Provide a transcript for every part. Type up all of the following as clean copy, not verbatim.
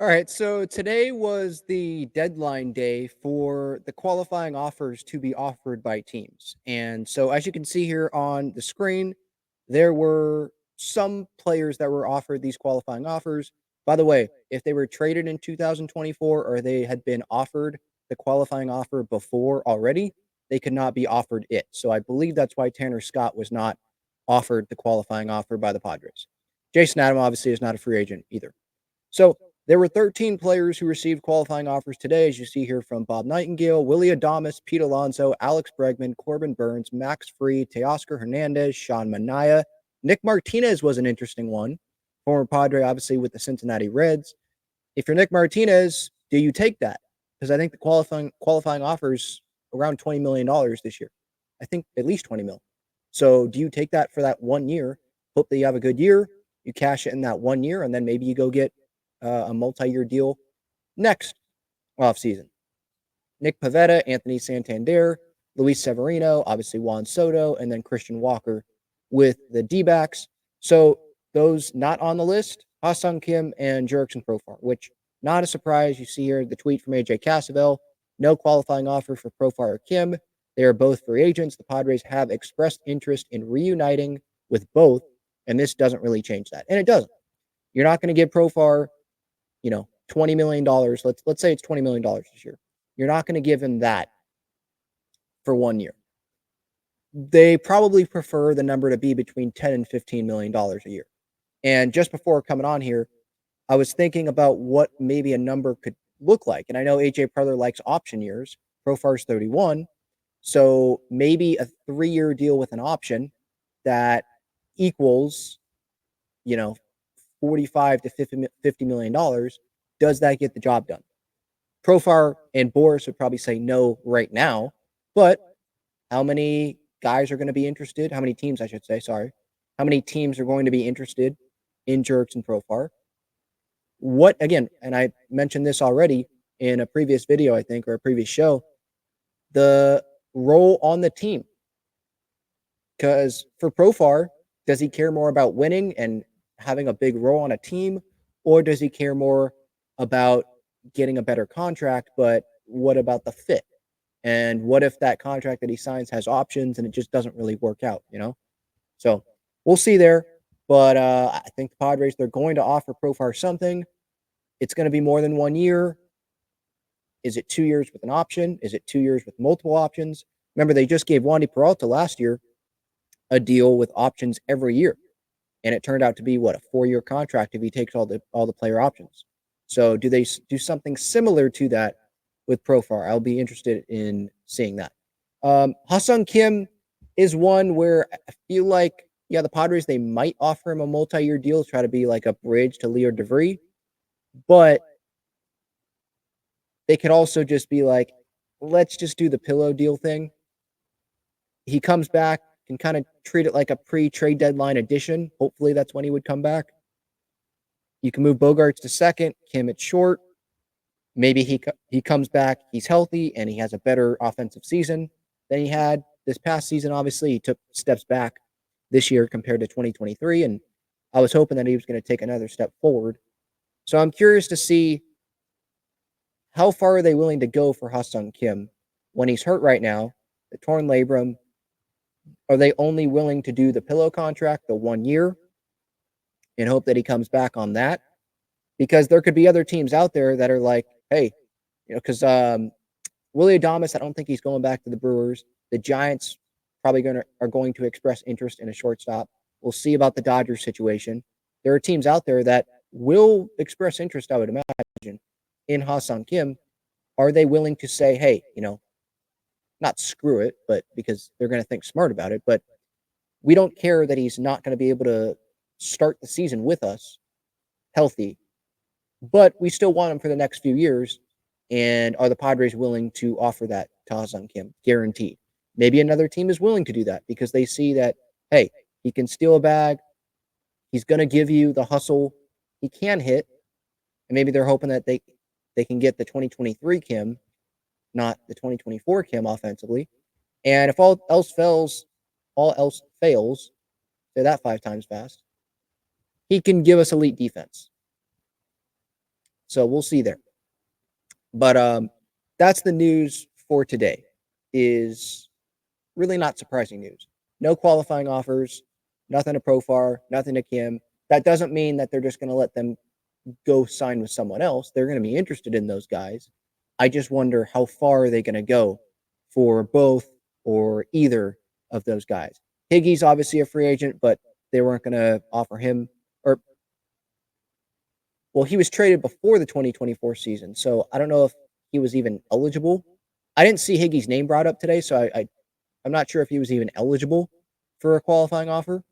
All right, so today was the deadline day for the qualifying offers to be offered by teams. And so, as you can see here on the screen, there were some players that were offered these qualifying offers. By the way, if they were traded in 2024 or they had been offered the qualifying offer before already, they could not be offered it. So, I believe that's why Tanner Scott was not offered the qualifying offer by the Padres. Jason Adam obviously is not a free agent either. So there were 13 players who received qualifying offers today, as you see here from Bob Nightingale, Willie Adames, Pete Alonso, Alex Bregman, Corbin Burns, Max Fried, Teoscar Hernandez, Sean Manaea. Nick Martinez was an interesting one. Former Padre, obviously, with the Cincinnati Reds. If you're Nick Martinez, do you take that? Because I think the qualifying offers around $20 million this year. I think at least 20 mil. So do you take that for that 1 year? Hope that you have a good year. You cash it in that 1 year, and then maybe you go get a multi-year deal next offseason. Nick Pivetta, Anthony Santander, Luis Severino, obviously Juan Soto, and then Christian Walker with the D-backs. So those not on the list, Ha-Seong Kim and Jurickson Profar, which not a surprise. You see here the tweet from AJ Cassavell. No qualifying offer for Profar or Kim. They are both free agents. The Padres have expressed interest in reuniting with both, and this doesn't really change that. And it doesn't. You're not going to give Profar $20 million. Let's say it's $20 million this year. You're not going to give him that for 1 year. They probably prefer the number to be between $10 and $15 million a year. And just before coming on here, I was thinking about what maybe a number could look like. And I know AJ Preller likes option years. Profar's 31. So maybe a 3-year deal with an option that equals, 45 to $50 million. Does that get the job done? Profar and Boris would probably say no right now, but how many guys are going to be interested? How many teams, I should say, sorry. How many teams are going to be interested in Jurickson Profar? What, again, and I mentioned this already in a previous video, I think, or a previous show, the role on the team. Because for Profar, does he care more about winning and having a big role on a team, or does he care more about getting a better contract? But what about the fit? And what if that contract that he signs has options and it just doesn't really work out, So we'll see there. But I think the Padres, they're going to offer Profar something. It's going to be more than 1 year. Is it 2 years with an option? Is it 2 years with multiple options? Remember, they just gave Wandy Peralta last year a deal with options every year. And it turned out to be, a 4-year contract if he takes all the player options. So do they do something similar to that with Profar? I'll be interested in seeing that. Ha-Seong Kim is one where I feel like, the Padres, they might offer him a multi-year deal, try to be like a bridge to Leo DeVry. But they could also just be like, let's just do the pillow deal thing. He comes back, can kind of treat it like a pre-trade deadline addition. Hopefully that's when he would come back. You can move Bogaerts to second, Kim at short. Maybe he comes back, he's healthy, and he has a better offensive season than he had this past season. Obviously, he took steps back this year compared to 2023, and I was hoping that he was going to take another step forward. So I'm curious to see how far are they willing to go for Ha-Seong Kim when he's hurt right now, the torn labrum. Are they only willing to do the pillow contract, the 1 year, and hope that he comes back on that? Because there could be other teams out there that are like, hey, because Willie Adames, I don't think he's going back to the Brewers. The Giants probably are going to express interest in a shortstop. We'll see about the Dodgers situation. There are teams out there that will express interest, I would imagine, in Ha-Seong Kim. Are they willing to say, hey, not screw it, but because they're going to think smart about it, but we don't care that he's not going to be able to start the season with us healthy, but we still want him for the next few years. And are the Padres willing to offer that to Ha-Seong Kim, guaranteed? Maybe another team is willing to do that because they see that, hey, he can steal a bag. He's going to give you the hustle. He can hit. And maybe they're hoping that they can get the 2023 Kim, not the 2024 Kim offensively. And if all else fails, say that 5 times fast, he can give us elite defense. So we'll see there. But that's the news for today. Is really not surprising news. No qualifying offers, nothing to Profar, nothing to Kim. That doesn't mean that they're just going to let them go sign with someone else. They're going to be interested in those guys. I just wonder how far are they going to go for both or either of those guys. Higgy's obviously a free agent, but they weren't going to offer him, or well, he was traded before the 2024 season, so I don't know if he was even eligible. I didn't see Higgy's name brought up today, so I'm not sure if he was even eligible for a qualifying offer.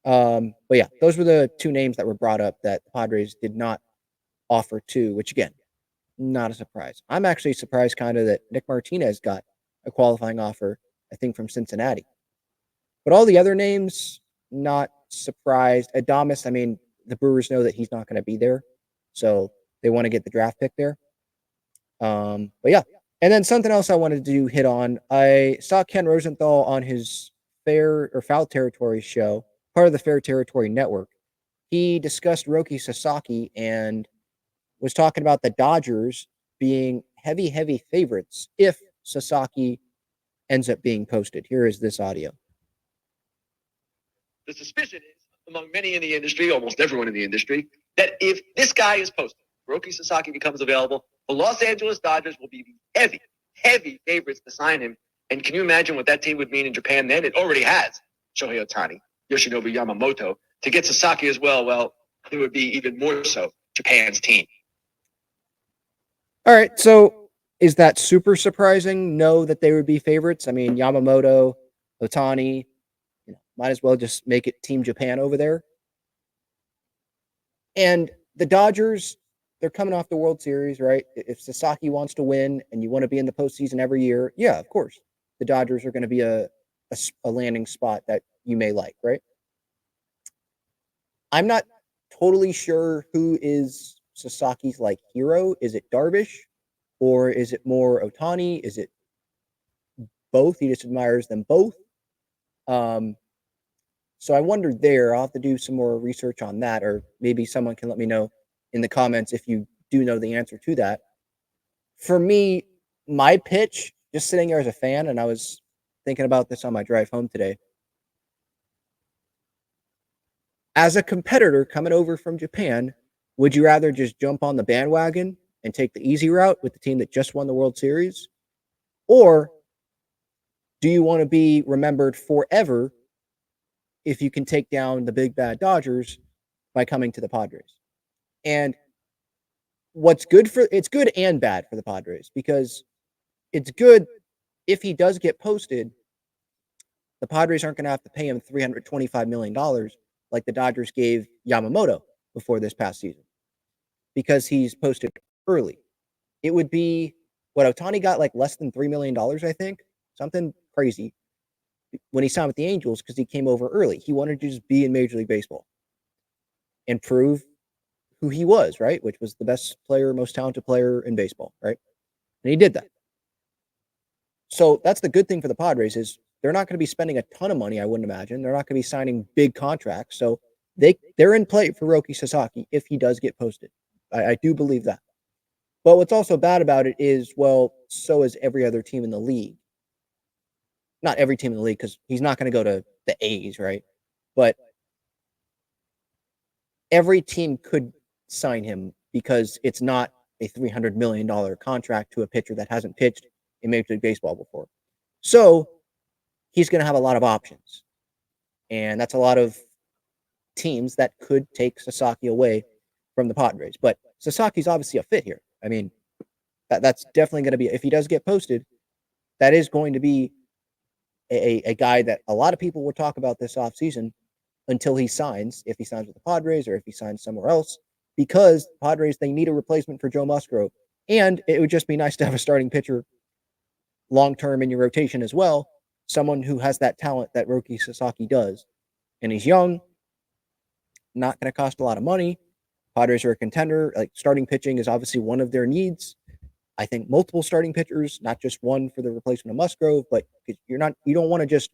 But yeah, those were the two names that were brought up that the Padres did not offer to, which again, not a surprise. I'm actually surprised kind of that Nick Martinez got a qualifying offer, I think, from Cincinnati. But all the other names, not surprised. Adames, I mean, the Brewers know that he's not going to be there, so they want to get the draft pick there. But yeah. And then something else I wanted to hit on. I saw Ken Rosenthal on his Fair or Foul Territory show, part of the Fair Territory Network. He discussed Roki Sasaki and was talking about the Dodgers being heavy favorites if Sasaki ends up being posted. Here is this audio. The suspicion is, among many in the industry, almost everyone in the industry, that if this guy is posted, Roki Sasaki becomes available, the Los Angeles Dodgers will be heavy favorites to sign him. And can you imagine what that team would mean in Japan then? It already has Shohei Ohtani, Yoshinobu Yamamoto. To get Sasaki as well, it would be even more so Japan's team. All right, so is that super surprising? No, that they would be favorites. I mean, Yamamoto, Ohtani, might as well just make it Team Japan over there. And the Dodgers, they're coming off the World Series, right? If Sasaki wants to win and you want to be in the postseason every year, yeah, of course, the Dodgers are going to be a landing spot that you may like, right? I'm not totally sure who is Sasaki's like hero. Is it Darvish or is it more Ohtani? Is it both? He just admires them both. So I wondered there. I'll have to do some more research on that, or maybe someone can let me know in the comments if you do know the answer to that. For me, my pitch, just sitting here as a fan, and I was thinking about this on my drive home today. As a competitor coming over from Japan, would you rather just jump on the bandwagon and take the easy route with the team that just won the World Series? Or do you want to be remembered forever if you can take down the big bad Dodgers by coming to the Padres? And it's good and bad for the Padres, because it's good if he does get posted. The Padres aren't going to have to pay him $325 million like the Dodgers gave Yamamoto before this past season, because he's posted early. It would be what Ohtani got, like less than $3 million, I think, something crazy, when he signed with the Angels, because he came over early. He wanted to just be in Major League Baseball and prove who he was, right? Which was the best player, most talented player in baseball, right? And he did that. So that's the good thing for the Padres, is they're not going to be spending a ton of money, I wouldn't imagine. They're not going to be signing big contracts. So they're in play for Roki Sasaki if he does get posted. I do believe that. But what's also bad about it is, well, so is every other team in the league. Not every team in the league, because he's not going to go to the A's, right? But every team could sign him, because it's not a $300 million contract to a pitcher that hasn't pitched in Major League Baseball before. So he's going to have a lot of options. And that's a lot of teams that could take Sasaki away from the Padres. But Sasaki's obviously a fit here. I mean, that's definitely going to be, if he does get posted, that is going to be a guy that a lot of people will talk about this offseason until he signs, if he signs with the Padres or if he signs somewhere else, because the Padres, they need a replacement for Joe Musgrove. And it would just be nice to have a starting pitcher long-term in your rotation as well, someone who has that talent that Roki Sasaki does. And he's young, not going to cost a lot of money. Padres are a contender. Like, starting pitching is obviously one of their needs. I think multiple starting pitchers, not just one for the replacement of Musgrove, but you don't want to just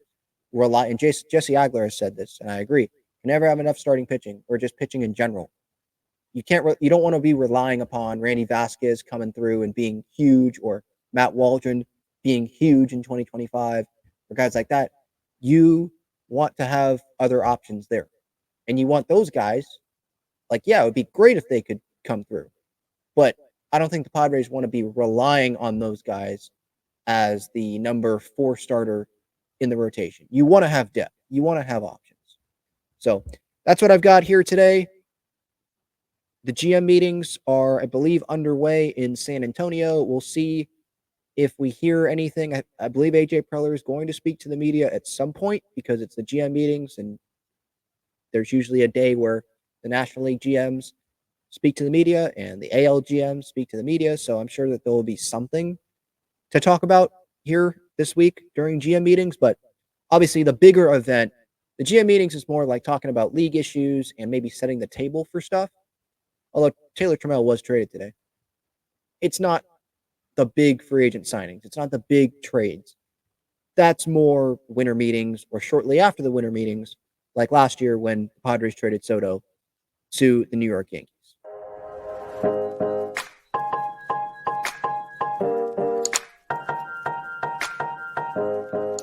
rely, and Jesse Agler has said this, and I agree. You never have enough starting pitching, or just pitching in general. you don't want to be relying upon Randy Vasquez coming through and being huge, or Matt Waldron being huge in 2025, or guys like that. You want to have other options there. And you want those guys, like, yeah, it would be great if they could come through. But I don't think the Padres want to be relying on those guys as the number 4 starter in the rotation. You want to have depth. You want to have options. So that's what I've got here today. The GM meetings are, I believe, underway in San Antonio. We'll see if we hear anything. I believe AJ Preller is going to speak to the media at some point because it's the GM meetings, and there's usually a day where the National League GMs speak to the media and the AL GMs speak to the media. So I'm sure that there will be something to talk about here this week during GM meetings. But obviously, the bigger event, the GM meetings, is more like talking about league issues and maybe setting the table for stuff. Although Taylor Trammell was traded today. It's not the big free agent signings. It's not the big trades. That's more winter meetings or shortly after the winter meetings, like last year when the Padres traded Soto to the New York Yankees.